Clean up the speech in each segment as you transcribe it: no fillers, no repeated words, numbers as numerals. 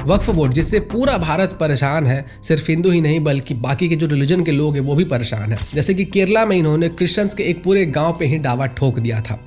वक्फ board जिससे पूरा भारत परेशान है, सिर्फ हिंदू ही नहीं बल्कि बाकी के जो रिलीजन के लोग हैं वो भी परेशान है। जैसे कि केरला में इन्होंने क्रिश्चियंस के एक पूरे गांव पे ही दावा ठोक दिया था।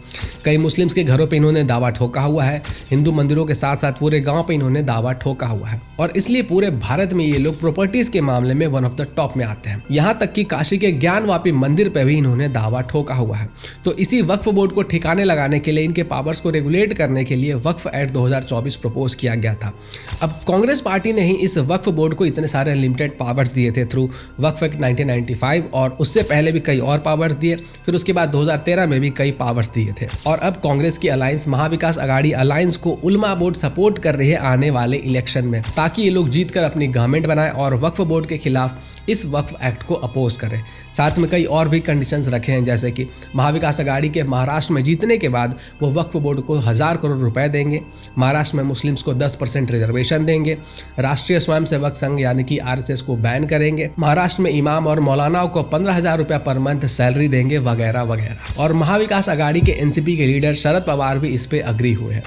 कई मुस्लिम्स के घरों पे इन्होंने दावा ठोका हुआ है। हिंदू मंदिरों के साथ साथ पूरे गांव पे इन्होंने दावा ठोका हुआ है और इसलिए पूरे भारत में ये लोग प्रॉपर्टीज के मामले में वन ऑफ द टॉप में आते हैं। यहाँ तक कि काशी के ज्ञानवापी मंदिर पे भी इन्होंने दावा ठोका हुआ है। तो इसी वक्फ बोर्ड को ठिकाने लगाने के लिए, इनके पावर्स को रेगुलेट करने के लिए वक्फ एक्ट 2024 प्रपोज किया गया था। अब कांग्रेस पार्टी ने ही इस वक्फ बोर्ड को इतने सारे लिमिटेड पावर्स दिए थे थ्रू वक्फ एक्ट 1995 और उससे पहले भी कई और पावर्स दिए। फिर उसके बाद 2013 में भी कई पावर्स दिए थे। और अब कांग्रेस की अलायंस महाविकास अघाड़ी अलायंस को उलमा बोर्ड सपोर्ट कर रही है आने वाले इलेक्शन में, ताकि ये लोग जीतकर अपनी गवर्नमेंट बनाए और वक्फ बोर्ड के खिलाफ इस वक्फ एक्ट को अपोज करें। साथ में कई और भी कंडीशंस रखे हैं, जैसे कि महाविकास अघाड़ी के महाराष्ट्र में जीतने के बाद वो वक्फ बोर्ड को 1000 करोड़ रुपए देंगे, महाराष्ट्र में मुस्लिम्स को 10% रिजर्वेशन देंगे, राष्ट्रीय स्वयंसेवक संघ यानी कि RSS को बैन करेंगे, महाराष्ट्र में इमाम और मौलानाओं को 15,000 रुपया पर मंथ सैलरी देंगे वगैरह वगैरह। और महाविकास अघाड़ी के NCP के लीडर शरद पवार भी इस पे अग्री हुए हैं।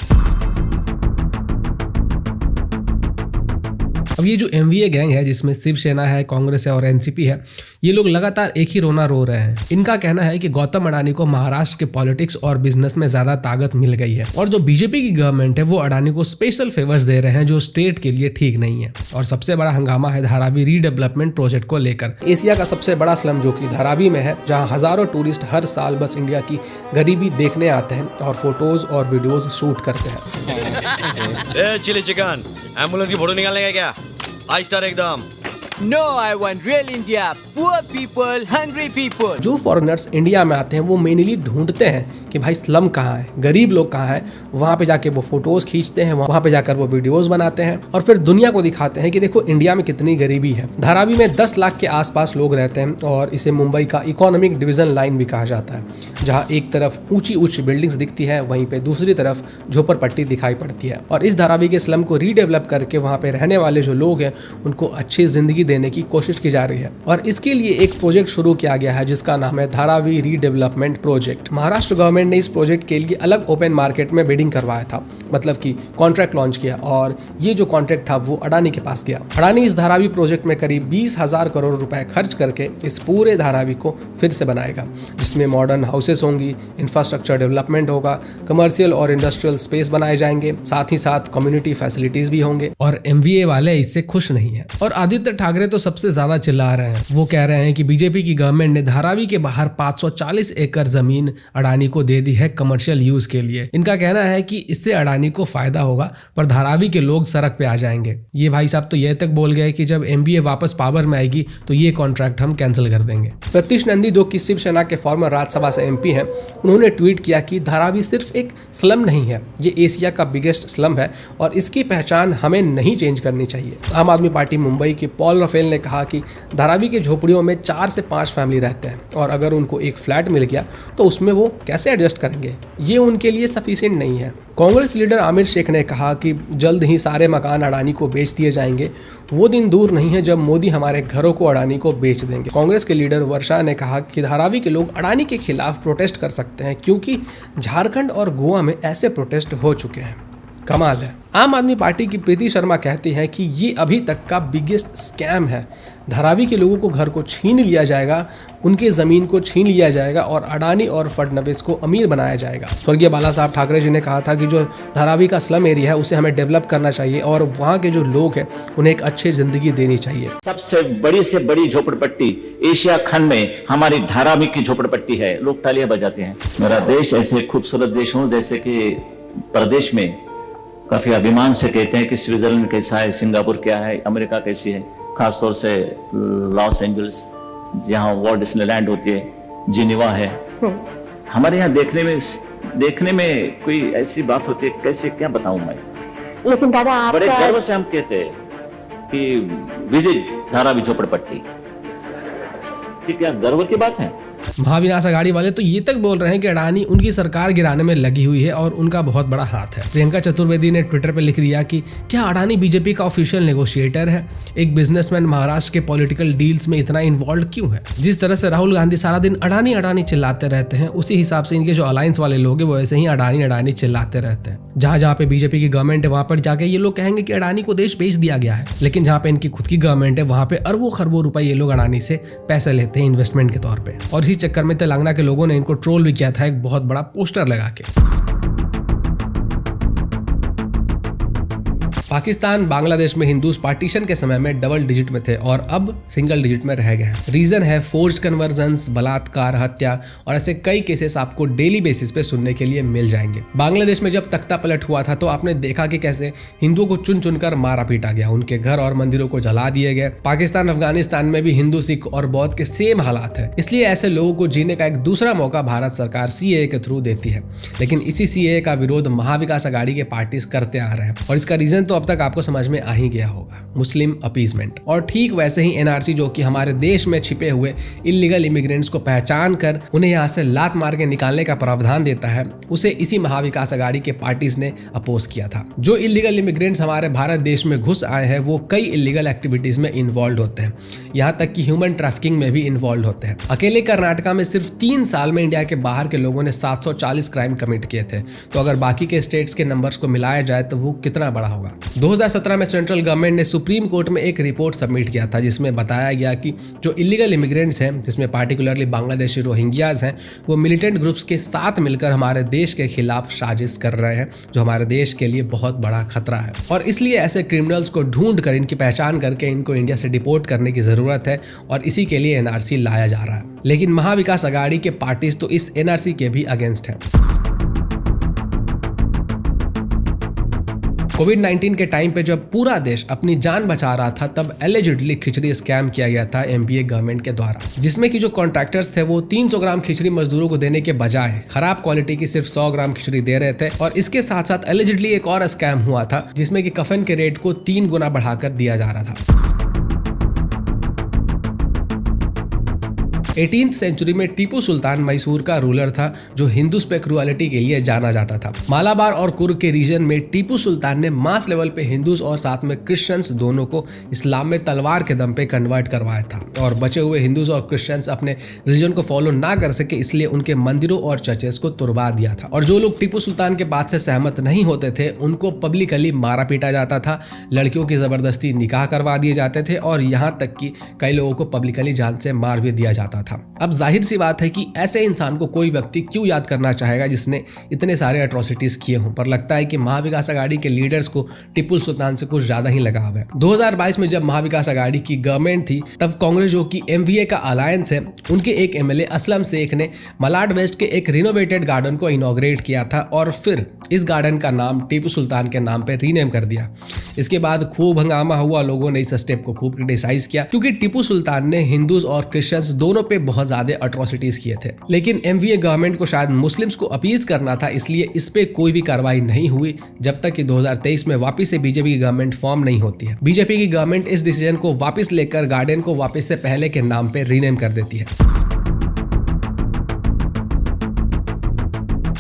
अब ये जो MVA गैंग है जिसमें शिवसेना है, कांग्रेस है और NCP है, ये लोग लगातार एक ही रोना रो रहे हैं। इनका कहना है कि गौतम अडानी को महाराष्ट्र के पॉलिटिक्स और बिजनेस में ज्यादा ताकत मिल गई है और जो बीजेपी की गवर्नमेंट है वो अडानी को स्पेशल फेवर्स दे रहे हैं जो स्टेट के लिए ठीक नहीं है। और सबसे बड़ा हंगामा है धारावी रीडेवलपमेंट प्रोजेक्ट को लेकर। एशिया का सबसे बड़ा स्लम जो कि धारावी में है, जहाँ हजारों टूरिस्ट हर साल बस इंडिया की गरीबी देखने आते हैं और फोटोज और वीडियोज शूट करते हैं। चिली चिकन एम्बुलेंस की फोटो निकालने का क्या? 5 स्टार एकदम। No, I want real India. Poor people, hungry people. जो फॉरेनर्स इंडिया में आते हैं वो मेनली ढूंढते हैं कि भाई स्लम कहाँ है, गरीब लोग कहाँ है। वहाँ पे जाके वो फोटोज खींचते हैं, वहाँ पे जाकर वो वीडियोस बनाते हैं और फिर दुनिया को दिखाते हैं कि देखो इंडिया में कितनी गरीबी है। धारावी में 10 लाख के आसपास लोग रहते हैं और इसे मुंबई का इकोनॉमिक डिवीजन लाइन भी कहा जाता है, जहाँ एक तरफ ऊंची ऊंची बिल्डिंग्स दिखती है, वहीं पे दूसरी तरफ झोपड़पट्टी दिखाई पड़ती है। और इस धारावी के स्लम को रीडेवलप करके वहाँ पे रहने वाले जो लोग हैं उनको अच्छी जिंदगी देने की कोशिश की जा रही है। और इसके लिए एक प्रोजेक्ट शुरू किया गया है जिसका नाम है Dharavi redevelopment project. Maharashtra government ने इस प्रोजेक्ट के लिए अलग ओपन मार्केट में बिडिंग करवाया था, मतलब कि कॉन्ट्रैक्ट लॉन्च किया और ये जो कॉन्ट्रैक्ट था वो अडानी के पास गया। अडानी इस धारावी प्रोजेक्ट में करीब 20,000 करोड़ रुपए खर्च करके इस पूरे धारावी को फिर से बनाएगा, जिसमें मॉडर्न हाउसेस होंगी, इंफ्रास्ट्रक्चर डेवलपमेंट होगा, कमर्शियल और इंडस्ट्रियल स्पेस बनाए जाएंगे, साथ ही साथ कम्युनिटी फैसिलिटीज भी होंगे। और MVA वाले इससे खुश नहीं है और आदित्य ठाकरे तो सबसे ज्यादा चिल्ला रहे हैं। वो कह रहे हैं कि बीजेपी की गवर्नमेंट ने धारावी के बाहर 540 एकड़ जमीन अडानी को दे दी है कमर्शियल यूज के लिए। इनका कहना है कि इससे अडानी को फायदा होगा पर धारावी के लोग सड़क पे आ जाएंगे। ये भाई साहब तो ये तक बोल गए कि जब MVA वापस पावर में आएगी तो ये कॉन्ट्रैक्ट हम कैंसिल कर देंगे। प्रतीश नंदी जो कि शिवसेना के फॉर्मर राज्यसभा से MP हैं, उन्होंने ट्वीट किया कि धारावी सिर्फ एक स्लम नहीं है, ये एशिया का बिगेस्ट स्लम है और इसकी पहचान हमें नहीं चेंज करनी चाहिए। आम आदमी पार्टी मुंबई के पॉल रफेल ने कहा कि धारावी के झोपड़ियों में 4 से 5 फैमिली रहते हैं और अगर उनको एक फ्लैट मिल गया तो उसमें वो कैसे एडजस्ट करेंगे, ये उनके लिए सफिशिएंट नहीं है। कांग्रेस लीडर आमिर शेख ने कहा कि जल्द ही सारे मकान अडानी को बेच दिए जाएंगे, वो दिन दूर नहीं है जब मोदी हमारे घरों को अडानी को बेच देंगे। कांग्रेस के लीडर वर्षा ने कहा कि धारावी के लोग अडानी के खिलाफ प्रोटेस्ट कर सकते हैं क्योंकि झारखंड और गोवा में ऐसे प्रोटेस्ट हो चुके हैं। कमाल है। आम आदमी पार्टी की प्रीति शर्मा कहती है कि ये अभी तक का बिगेस्ट स्कैम है। धारावी के लोगों को घर को छीन लिया जाएगा, उनके जमीन को छीन लिया जाएगा और अडानी और फडणवीस को अमीर बनाया जाएगा। स्वर्गीय बाला साहब ठाकरे जी ने कहा था कि जो धारावी का स्लम एरिया है उसे हमें डेवलप करना चाहिए और वहाँ के जो लोग हैं उन्हें एक अच्छी जिंदगी देनी चाहिए। सबसे बड़ी से बड़ी झोपड़पट्टी एशिया खंड में हमारी धारावी की झोपड़पट्टी है। लोग तालियां बजाते हैं। मेरा देश ऐसे खूबसूरत देश हूँ जैसे कि प्रदेश में काफी अभिमान से कहते हैं कि स्विट्जरलैंड कैसा है, सिंगापुर क्या है, अमेरिका कैसी है, खासतौर से लॉस एंजल्स जहाँ वॉल्ट डिज्नीलैंड होती है, जिनेवा है। हमारे यहाँ देखने में कोई ऐसी बात होती है, कैसे क्या बताऊं मैं। लेकिन दादा आप बड़े गर्व से हम कहते हैं कि विजिट धारावी झोपड़पट्टी। क्या गर्व की बात है? महाविकास आघाड़ी वाले तो ये तक बोल रहे हैं कि अडानी उनकी सरकार गिराने में लगी हुई है और उनका बहुत बड़ा हाथ है। प्रियंका चतुर्वेदी ने ट्विटर पर लिख दिया कि क्या अडानी बीजेपी का ऑफिशियल नेगोशिएटर है? एक बिजनेसमैन महाराष्ट्र के पॉलिटिकल डील्स में इतना इन्वॉल्व क्यों है? जिस तरह से राहुल गांधी सारा दिन अडानी अडानी चिल्लाते रहते हैं, उसी हिसाब से इनके जो अलायंस वाले लोग हैं वो ऐसे ही अडानी अडानी चिल्लाते रहते हैं। जहां जहां पे बीजेपी की गवर्नमेंट है वहां पर जाके ये लोग कहेंगे कि अडानी को देश बेच दिया गया है, लेकिन जहां पे इनकी खुद की गवर्नमेंट है वहां पे अरबों खरबों रुपए ये लोग अडानी से पैसे लेते हैं इन्वेस्टमेंट के तौर पे। और इसी चक्कर में तेलंगाना के लोगों ने इनको ट्रोल भी किया था एक बहुत बड़ा पोस्टर लगा के। पाकिस्तान बांग्लादेश में हिंदूज पार्टीशन के समय में डबल डिजिट में थे और अब सिंगल डिजिट में रह गए हैं। रीजन है फोर्स्ड कन्वर्जन्स, बलात्कार, हत्या और ऐसे कई केसेस आपको डेली बेसिस पे सुनने के लिए मिल जाएंगे। बांग्लादेश में जब तख्ता पलट हुआ था तो आपने देखा कि कैसे हिंदुओं को चुन चुनकर मारा पीटा गया, उनके घर और मंदिरों को जला दिए गए। पाकिस्तान अफगानिस्तान में भी हिंदू, सिख और बौद्ध के सेम हालात है। इसलिए ऐसे लोगों को जीने का एक दूसरा मौका भारत सरकार सीएए के थ्रू देती है। लेकिन इसी सीएए का विरोध महाविकास आघाड़ी के पार्टीज करते आ रहे हैं और इसका रीजन तो अब तक आपको समझ में आ ही गया होगा, मुस्लिम अपीजमेंट। और ठीक वैसे ही एनआरसी जो कि हमारे देश में छिपे हुए इलीगल इमिग्रेंट्स को पहचान कर उन्हें यहाँ से लात मार के निकालने का प्रावधान देता है, उसे इसी महाविकास आघाड़ी के पार्टीज ने अपोज किया था। जो इलीगल इमिग्रेंट्स हमारे भारत देश में घुस आए हैं वो कई इलीगल एक्टिविटीज में इन्वॉल्व होते हैं, यहाँ तक कि ह्यूमन ट्रैफिकिंग में भी इन्वॉल्व होते हैं। अकेले कर्नाटका में सिर्फ 3 साल में इंडिया के बाहर के लोगों ने 740 क्राइम कमिट किए थे, तो अगर बाकी के स्टेट्स के नंबर्स को मिलाया जाए तो वो कितना बड़ा होगा। 2017 में सेंट्रल गवर्नमेंट ने सुप्रीम कोर्ट में एक रिपोर्ट सबमिट किया था जिसमें बताया गया कि जो इलीगल इमिग्रेंट्स हैं, जिसमें पार्टिकुलरली बांग्लादेशी रोहिंग्याज हैं, वो मिलिटेंट ग्रुप्स के साथ मिलकर हमारे देश के खिलाफ साजिश कर रहे हैं, जो हमारे देश के लिए बहुत बड़ा खतरा है। और इसलिए ऐसे क्रिमिनल्स को ढूंढ कर इनकी पहचान करके इनको इंडिया से डिपोर्ट करने की जरूरत है और इसी के लिए एनआरसी लाया जा रहा है। लेकिन महाविकास आघाड़ी के पार्टीज तो इस एनआरसी के भी अगेंस्ट हैं। कोविड-19 के टाइम पे जब पूरा देश अपनी जान बचा रहा था तब एलिजिडली खिचड़ी स्कैम किया गया था एमपीए गवर्नमेंट के द्वारा, जिसमें कि जो कॉन्ट्रैक्टर्स थे वो 300 ग्राम खिचड़ी मजदूरों को देने के बजाय खराब क्वालिटी की सिर्फ 100 ग्राम खिचड़ी दे रहे थे। और इसके साथ साथ एलिजिडली एक और स्कैम हुआ था जिसमें कि कफन के रेट को 3 गुना बढ़ाकर दिया जा रहा था। 18th सेंचुरी में टीपू सुल्तान मैसूर का रूलर था जो हिंदूज पे क्रूअलिटी के लिए जाना जाता था। मालाबार और कुर्ग के रीजन में टीपू सुल्तान ने मास लेवल पे हिंदूज और साथ में क्रिश्चियंस दोनों को इस्लाम में तलवार के दम पे कन्वर्ट करवाया था और बचे हुए हिंदूज और क्रिश्चियंस अपने रिलीजन को फॉलो ना कर सके इसलिए उनके मंदिरों और चर्चेस को तुड़वा दिया था। और जो लोग टीपू सुल्तान के बात से सहमत नहीं होते थे उनको पब्लिकली मारा पीटा जाता था, लड़कियों की जबरदस्ती निकाह करवा दिए जाते थे और यहाँ तक कि कई लोगों को पब्लिकली जान से मार भी दिया जाता था। अब जाहिर सी बात है कि ऐसे इंसान को कोई व्यक्ति क्यों याद करना चाहेगा जिसने इतने सारे एट्रोसिटीज किए हों, पर लगता है कि महाविकास आघाड़ी के लीडर्स को टीपू सुल्तान से कुछ ज्यादा ही लगाव है। 2022 में जब महाविकास आघाड़ी की गवर्नमेंट थी तब कांग्रेस जो कि एमवीए का अलायंस है, उनके एक एमएलए असलम शेख ने मलाड वेस्ट के एक रिनोवेटेड गार्डन को इनॉग्रेट किया था और फिर इस गार्डन का नाम टीपू सुल्तान के नाम पे रीनेम कर दिया। इसके बाद खूब हंगामा हुआ, लोगों ने इस स्टेप को खूब क्रिटिसाइज किया क्योंकि टीपू सुल्तान ने हिंदूज और क्रिश्चियंस दोनों पे बहुत ज्यादा अट्रोसिटीज किए थे। लेकिन एमवीए गवर्नमेंट को शायद मुस्लिम्स को अपीज करना था, इसलिए इस पे कोई भी कार्रवाई नहीं हुई जब तक कि 2023 में वापस से बीजेपी की गवर्नमेंट फॉर्म नहीं होती है। बीजेपी की गवर्नमेंट इस डिसीजन को वापस लेकर गार्डन को वापस से पहले के नाम पे रीनेम कर देती है।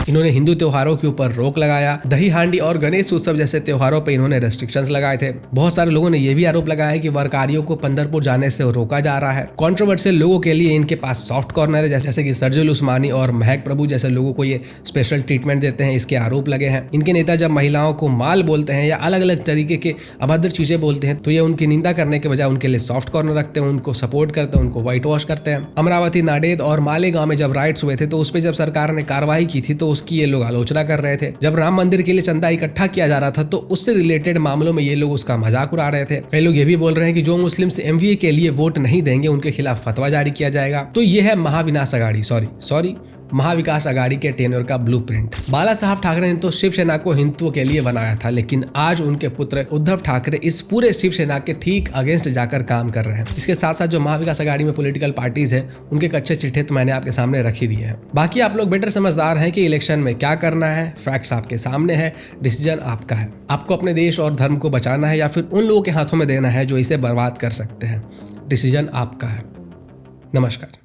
इन्होंने हिंदू त्योहारों के ऊपर रोक लगाया, दही हांडी और गणेश उत्सव जैसे त्योहारों पर इन्होंने रेस्ट्रिक्शंस लगाए थे। बहुत सारे लोगों ने यह भी आरोप लगाया है कि वरकारियों को पंढरपुर जाने से रोका जा रहा है। कंट्रोवर्शियल लोगों के लिए इनके पास सॉफ्ट कॉर्नर है, जैसे कि सरजुल उस्मानी और महक प्रभु जैसे लोगों को ये स्पेशल ट्रीटमेंट देते हैं, इसके आरोप लगे हैं। इनके नेता जब महिलाओं को माल बोलते हैं या अलग अलग तरीके के अभद्र चीजें बोलते हैं तो ये उनकी निंदा करने के बजाय उनके लिए सॉफ्ट कॉर्नर रखते हैं, उनको सपोर्ट करते हैं, उनको व्हाइट वॉश करते हैं। अमरावती, नाडेद और मालेगांव में जब राइट्स हुए थे तो उस पर जब सरकार ने कार्रवाई की थी तो उसकी ये लोग आलोचना कर रहे थे। जब राम मंदिर के लिए चंदा इकट्ठा किया जा रहा था तो उससे रिलेटेड मामलों में ये लोग उसका मजाक उड़ा रहे थे। कई लोग ये भी बोल रहे हैं कि जो मुस्लिम एमवीए के लिए वोट नहीं देंगे उनके खिलाफ फतवा जारी किया जाएगा। तो ये है महाविनाश आघाड़ी महाविकास आघाड़ी के टेन्योर का ब्लूप्रिंट। बाला साहब ठाकरे ने तो शिवसेना को हिंदुत्व के लिए बनाया था, लेकिन आज उनके पुत्र उद्धव ठाकरे इस पूरे शिवसेना के ठीक अगेंस्ट जाकर काम कर रहे हैं। इसके साथ साथ जो महाविकास आघाड़ी में पॉलिटिकल पार्टीज है उनके कच्चे चिट्ठे तो मैंने आपके सामने रख ही दिए हैं। बाकी आप लोग बेटर समझदार हैं कि इलेक्शन में क्या करना है, फैक्ट्स आपके सामने है, डिसीजन आपका है। आपको अपने देश और धर्म को बचाना है या फिर उन लोगों के हाथों में देना है जो इसे बर्बाद कर सकते हैं। डिसीजन आपका है। नमस्कार।